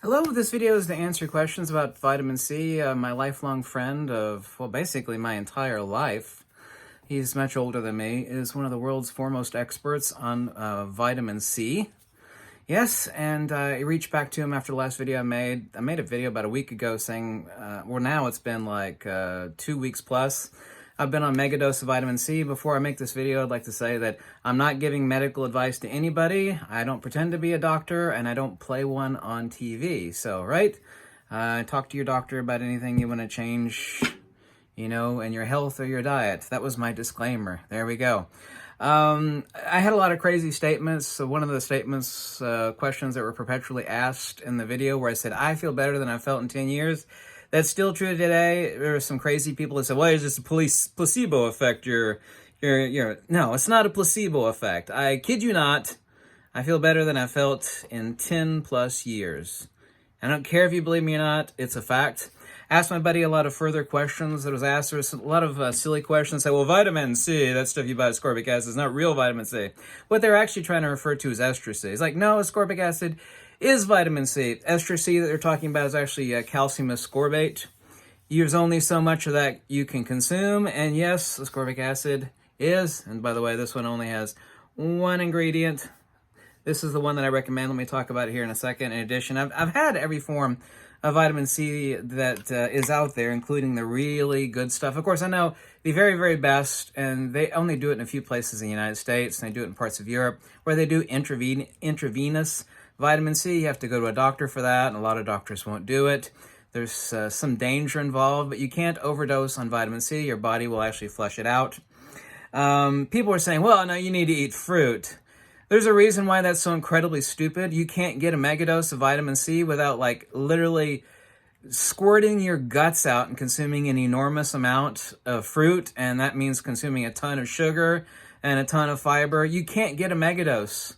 Hello, this video is to answer questions about vitamin C. My lifelong friend of, well, basically my entire life, he's much older than me, is one of the world's foremost experts on vitamin C. Yes, and I reached back to him after the last video I made. I made a video about a week ago saying, well, now it's been like 2 weeks plus. I've been on megadose of vitamin C. Before I make this video, I'd like to say that I'm not giving medical advice to anybody. I don't pretend to be a doctor, and I don't play one on TV. So, right? Talk to your doctor about anything you want to change, in your health or your diet. That was my disclaimer. There we go. I had a lot of crazy statements. So one of the statements, questions that were perpetually asked in the video where I said, I feel better than I've felt in 10 years. That's still true today. There are some crazy people that say, well, it's just a placebo effect. No, it's not a placebo effect. I kid you not. I feel better than I felt in 10 plus years. I don't care if you believe me or not. It's a fact. Asked my buddy a lot of further questions that was asked. There was a lot of silly questions. Say, well, vitamin C, that stuff you buy ascorbic acid, is not real vitamin C. What they're actually trying to refer to is ester C. It's like, no, ascorbic acid is vitamin C. Ester C that they're talking about is actually calcium ascorbate. There's only so much of that you can consume. And yes, ascorbic acid is, and by the way, this one only has one ingredient. This is the one that I recommend. Let me talk about it here in a second. In addition, I've had every form of vitamin C that is out there, including the really good stuff. Of course, I know the very, very best, and they only do it in a few places in the United States, and they do it in parts of Europe, where they do intravenous vitamin C. You have to go to a doctor for that, and a lot of doctors won't do it. There's some danger involved, but you can't overdose on vitamin C. Your body will actually flush it out. People are saying, well, no, you need to eat fruit. There's a reason why that's so incredibly stupid. You can't get a megadose of vitamin C without literally squirting your guts out and consuming an enormous amount of fruit, and that means consuming a ton of sugar and a ton of fiber. You can't get a megadose.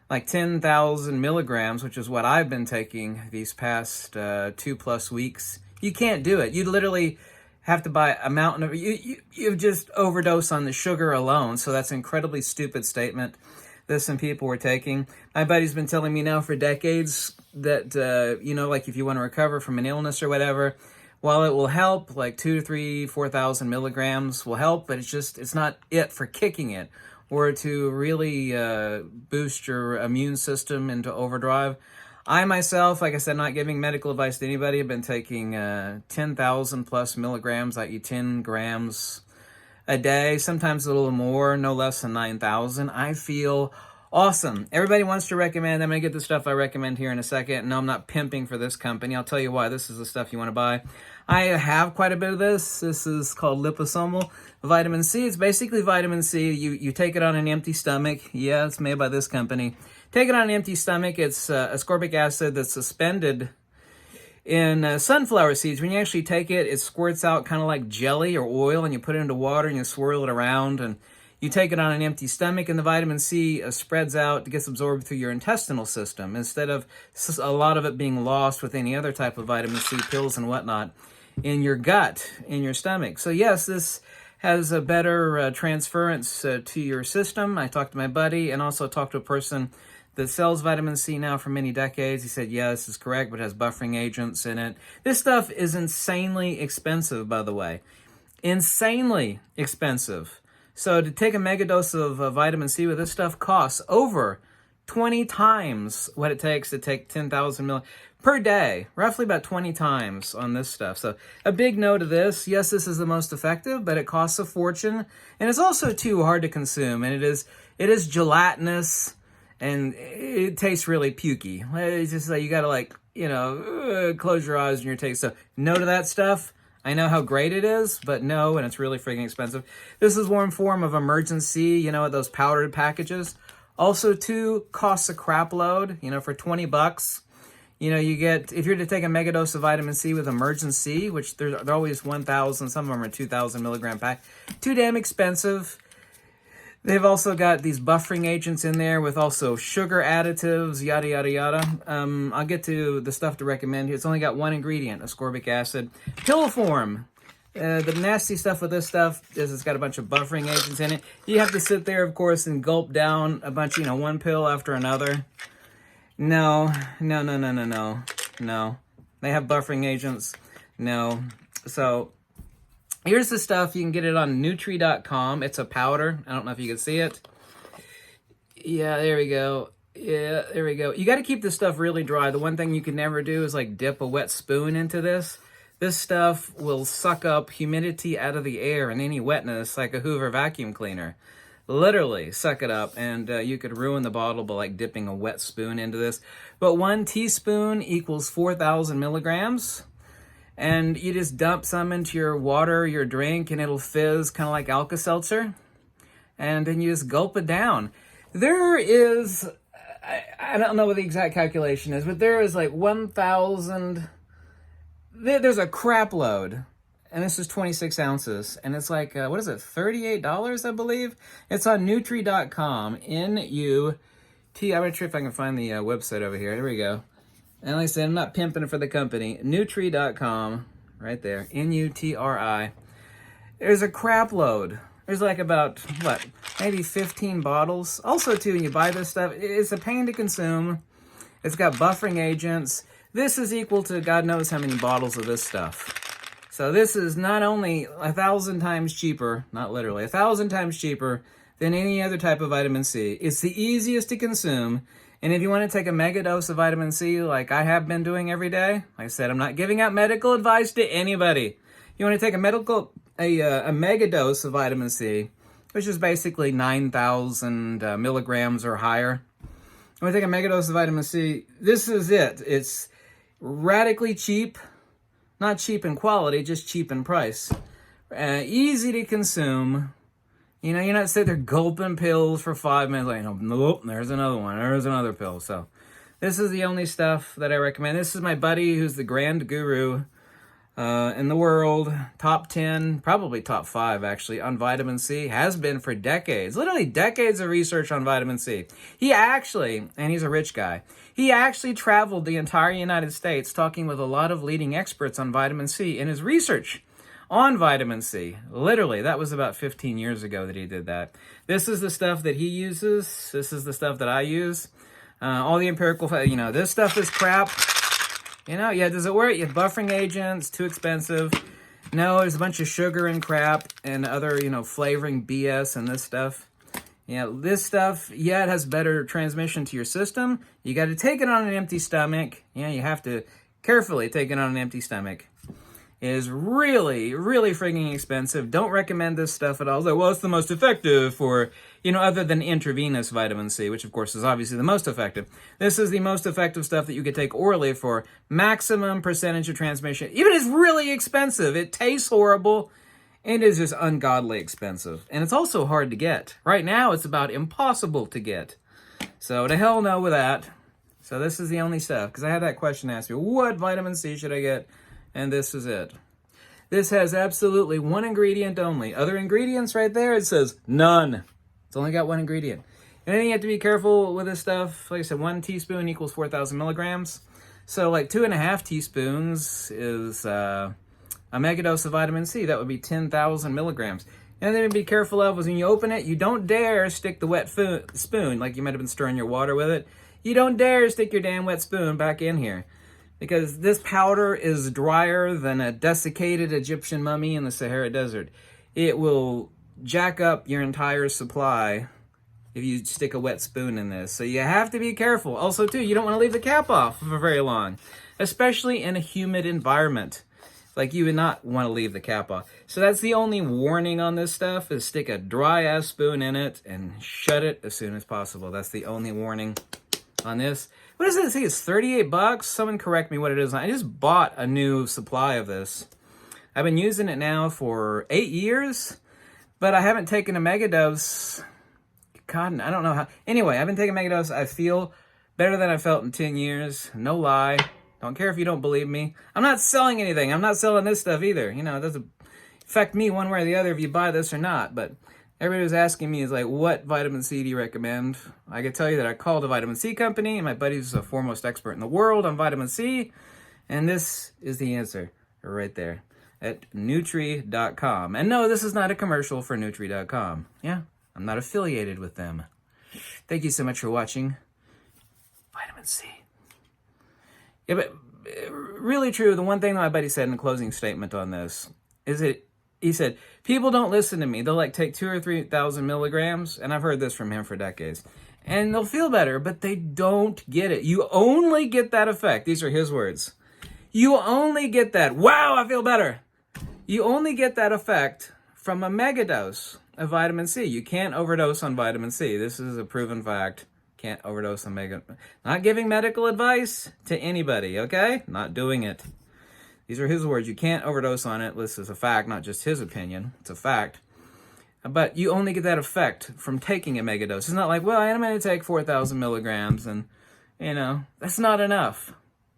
Like 10,000 milligrams, which is what I've been taking these past 2+ weeks. You can't do it. You literally have to buy a mountain of... You just overdose on the sugar alone, so that's an incredibly stupid statement that some people were taking. My buddy's been telling me now for decades that, if you want to recover from an illness or whatever, while it will help, like 2,000 to 3,000, 4,000 milligrams will help, but it's not it for kicking it, or to really boost your immune system into overdrive. I myself, like I said, not giving medical advice to anybody, have been taking 10,000 plus milligrams, i.e. 10 grams a day, sometimes a little more, no less than 9,000. I feel awesome. Everybody wants to recommend. I'm going to get the stuff I recommend here in a second. No, I'm not pimping for this company. I'll tell you why. This is the stuff you want to buy. I have quite a bit of this. This is called liposomal vitamin C. It's basically vitamin C. You take it on an empty stomach. Yeah, it's made by this company. Take it on an empty stomach. It's ascorbic acid that's suspended in sunflower seeds. When you actually take it, it squirts out kind of like jelly or oil, and you put it into water and you swirl it around, and you take it on an empty stomach, and the vitamin C spreads out, gets absorbed through your intestinal system, instead of a lot of it being lost with any other type of vitamin C pills and whatnot in your gut, in your stomach. So yes, this has a better transference to your system. I talked to my buddy, and also talked to a person that sells vitamin C now for many decades. He said, yeah, this is correct, but it has buffering agents in it. This stuff is insanely expensive, by the way. Insanely expensive. So to take a megadose of vitamin C with this stuff costs over 20 times what it takes to take 10,000 ml per day. Roughly about 20 times on this stuff. So a big no to this. Yes, this is the most effective, but it costs a fortune. And it's also too hard to consume. And it is gelatinous. And it tastes really pukey. It's just like you gotta close your eyes and your taste. So no to that stuff. I know how great it is, but no, and it's really freaking expensive. This is one form of emergency, those powdered packages. Also, too, costs a crap load, for 20 bucks. You get, if you're to take a megadose of vitamin C with emergency, which they're always 1,000, some of them are 2,000 milligram pack, too damn expensive. They've also got these buffering agents in there with also sugar additives, yada, yada, yada. I'll get to the stuff to recommend here. It's only got one ingredient, ascorbic acid. Pill form. The nasty stuff with this stuff is it's got a bunch of buffering agents in it. You have to sit there, of course, and gulp down a bunch, one pill after another. No. No. They have buffering agents? No. So here's the stuff. You can get it on Nutri.com. It's a powder. I don't know if you can see it. Yeah, there we go. Yeah, there we go. You got to keep this stuff really dry. The one thing you can never do is like dip a wet spoon into this. This stuff will suck up humidity out of the air and any wetness like a Hoover vacuum cleaner. Literally suck it up, and you could ruin the bottle by like dipping a wet spoon into this. But 1 teaspoon equals 4,000 milligrams. And you just dump some into your water, your drink, and it'll fizz kind of like Alka-Seltzer. And then you just gulp it down. There is, I don't know what the exact calculation is, but there is like 1,000, there's a crap load. And this is 26 ounces. And it's like, what is it, $38, I believe? It's on Nutri.com, N-U-T, I'm going to try if I can find the website over here. Here we go. And like I said, I'm not pimping for the company. Nutri.com, right there, N-U-T-R-I. There's a crap load. There's like about, what, maybe 15 bottles. Also, too, when you buy this stuff, it's a pain to consume. It's got buffering agents. This is equal to God knows how many bottles of this stuff. So this is not only 1,000 times cheaper, not literally, 1,000 times cheaper than any other type of vitamin C. It's the easiest to consume. And if you want to take a mega dose of vitamin C like I have been doing every day, like I said, I'm not giving out medical advice to anybody. You want to take a mega dose of vitamin C, which is basically 9,000 milligrams or higher. You want to take a mega dose of vitamin C, this is it. It's radically cheap. Not cheap in quality, just cheap in price. Easy to consume. You know, you're not sitting there gulping pills for 5 minutes. Like, nope, there's another one. There's another pill. So this is the only stuff that I recommend. This is my buddy who's the grand guru in the world. Top 10, probably top 5 actually, on vitamin C. Has been for decades. Literally decades of research on vitamin C. He actually, and he's a rich guy, he actually traveled the entire United States talking with a lot of leading experts on vitamin C in his research on vitamin C. Literally, that was about 15 years ago that he did that. This is the stuff that he uses. This is the stuff that I use. All the empirical, this stuff is crap. Yeah, does it work? You have buffering agents, too expensive. No, there's a bunch of sugar and crap and other, flavoring BS and this stuff. This stuff, it has better transmission to your system. You got to take it on an empty stomach. You have to carefully take it on an empty stomach. It is really, really freaking expensive. Don't recommend this stuff at all. Well, it's the most effective for, other than intravenous vitamin C, which of course is obviously the most effective. This is the most effective stuff that you could take orally for maximum percentage of transmission. Even it's really expensive. It tastes horrible. And it is just ungodly expensive. And it's also hard to get. Right now, it's about impossible to get. So to hell no with that. So this is the only stuff. Because I had that question asked me, what vitamin C should I get? And this is it. This has absolutely one ingredient only. Other ingredients right there, it says none. It's only got one ingredient. And then you have to be careful with this stuff. Like I said, 1 teaspoon equals 4,000 milligrams. So like 2.5 teaspoons is a mega dose of vitamin C. That would be 10,000 milligrams. And then to be careful of is when you open it, you don't dare stick the wet spoon, like you might have been stirring your water with it. You don't dare stick your damn wet spoon back in here. Because this powder is drier than a desiccated Egyptian mummy in the Sahara Desert. It will jack up your entire supply if you stick a wet spoon in this. So you have to be careful. Also, too, you don't want to leave the cap off for very long, especially in a humid environment. Like, you would not want to leave the cap off. So that's the only warning on this stuff, is stick a dry-ass spoon in it and shut it as soon as possible. That's the only warning on this. What does it say? It's $38? Someone correct me what it is. I just bought a new supply of this. I've been using it now for 8 years, but I haven't taken a mega dose. God, I don't know how. Anyway, I've been taking mega dose. I feel better than I felt in 10 years. No lie. Don't care if you don't believe me. I'm not selling anything. I'm not selling this stuff either. It doesn't affect me one way or the other if you buy this or not, but everybody was asking me, is like, what vitamin C do you recommend? I can tell you that I called a vitamin C company, and my buddy's the foremost expert in the world on vitamin C, and this is the answer right there at Nutri.com. And no, this is not a commercial for Nutri.com. Yeah, I'm not affiliated with them. Thank you so much for watching. Vitamin C. Yeah, but really true. The one thing that my buddy said in the closing statement on this is that he said, people don't listen to me. They'll like take 2,000 or 3,000 milligrams, and I've heard this from him for decades, and they'll feel better, but they don't get it. You only get that effect. These are his words. You only get that, wow, I feel better. You only get that effect from a megadose of vitamin C. You can't overdose on vitamin C. This is a proven fact. Can't overdose on Not giving medical advice to anybody, okay? Not doing it. These are his words. You can't overdose on it. This is a fact, not just his opinion. It's a fact. But you only get that effect from taking a megadose. It's not like, well, I'm going to take 4,000 milligrams, and, that's not enough.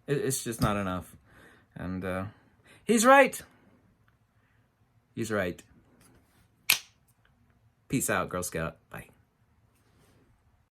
It's just not enough. And he's right. He's right. Peace out, Girl Scout. Bye.